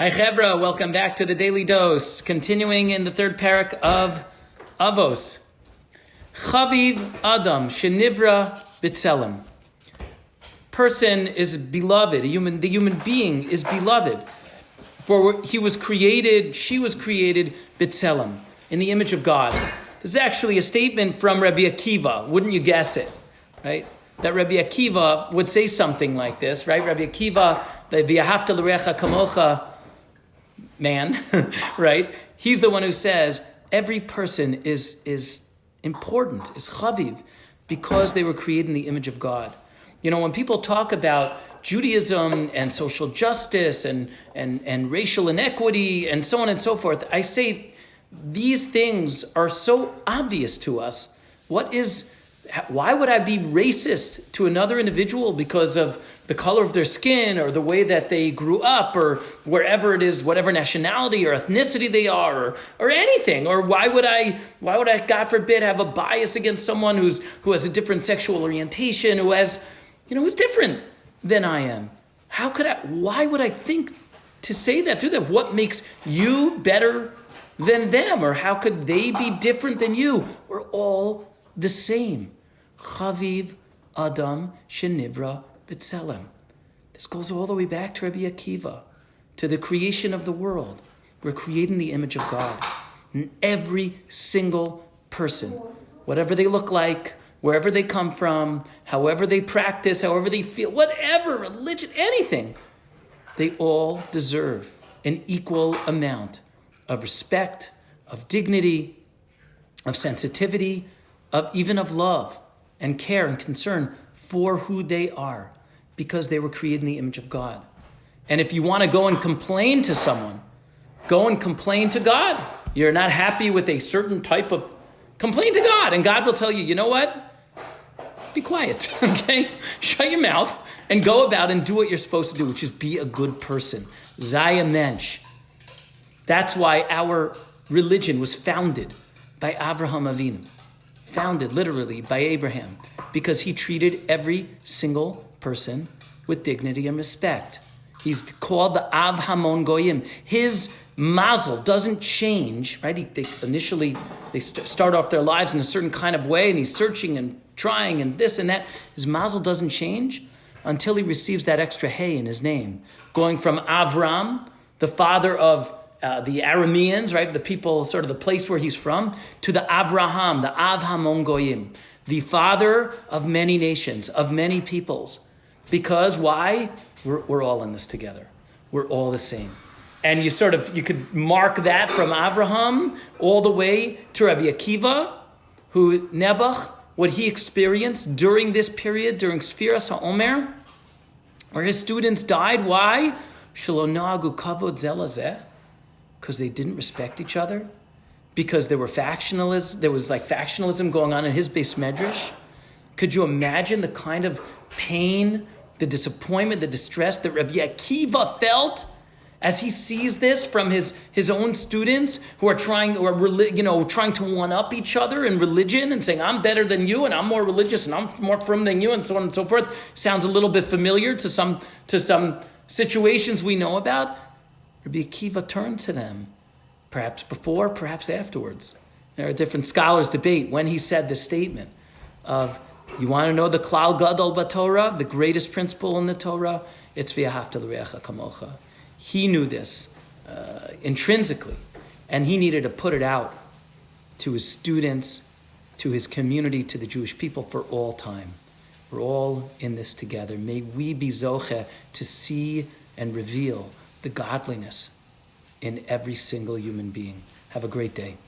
Hi Chevra, welcome back to the Daily Dose, continuing in the third parak of Avos. Chaviv Adam Shenivra B'Tselem. Person is beloved, the human being is beloved. For she was created B'Tselem, in the image of God. This is actually a statement from Rabbi Akiva, wouldn't you guess it, right? That Rabbi Akiva would say something like this, right? Rabbi Akiva, the V'ahavta l'recha kamocha man, right? He's the one who says every person is important, is chaviv, because they were created in the image of God. You know, when people talk about Judaism and social justice and racial inequity and so on and so forth, I say these things are so obvious to us. Why would I be racist to another individual because of the color of their skin or the way that they grew up or wherever it is, whatever nationality or ethnicity they are or anything? Or why would I, God forbid, have a bias against someone who has a different sexual orientation, who's different than I am? Why would I think to say that to them? What makes you better than them? Or how could they be different than you? We're all the same. Chaviv Adam Shenivra B'Tselem. This goes all the way back to Rabbi Akiva, to the creation of the world. We're created in the image of God. And every single person, whatever they look like, wherever they come from, however they practice, however they feel, whatever, religion, anything, they all deserve an equal amount of respect, of dignity, of sensitivity, even of love and care and concern for who they are, because they were created in the image of God. And if you want to go and complain to someone, go and complain to God. You're not happy with a certain type of... Complain to God, and God will tell you, you know what? Be quiet, okay? Shut your mouth and go about and do what you're supposed to do, which is be a good person. Zaya mensch. That's why our religion was founded by Avraham Avinu. Founded literally by Abraham, because he treated every single person with dignity and respect. He's called the Av Hamon Goyim. His mazel doesn't change, right? They start off their lives in a certain kind of way, and he's searching and trying and this and that. His mazel doesn't change until he receives that extra hey in his name, going from Avram, the father of the Arameans, right? The people, sort of the place where he's from, to the Avraham, the Av Hamon Goyim, the father of many nations, of many peoples. Because why? We're all in this together. We're all the same. And you could mark that from Avraham all the way to Rabbi Akiva, who Nebuch, what he experienced during this period, during Sfiras HaOmer, where his students died. Why? Shelo noagu kavod ze lezeh. Because they didn't respect each other, because there was factionalism going on in his Beis Medrash. Could you imagine the kind of pain, the disappointment, the distress that Rabbi Akiva felt as he sees this from his own students who are trying to one up each other in religion and saying, I'm better than you and I'm more religious and I'm more firm than you and so on and so forth? Sounds a little bit familiar to some situations we know about. Rabbi Akiva turned to them, perhaps before, perhaps afterwards. There are different scholars debate when he said this statement of, you want to know the klal gadol b'Torah, the greatest principle in the Torah? It's v'ahavta l'recha kamocha. He knew this intrinsically, and he needed to put it out to his students, to his community, to the Jewish people for all time. We're all in this together. May we be zoche to see and reveal the godliness in every single human being. Have a great day.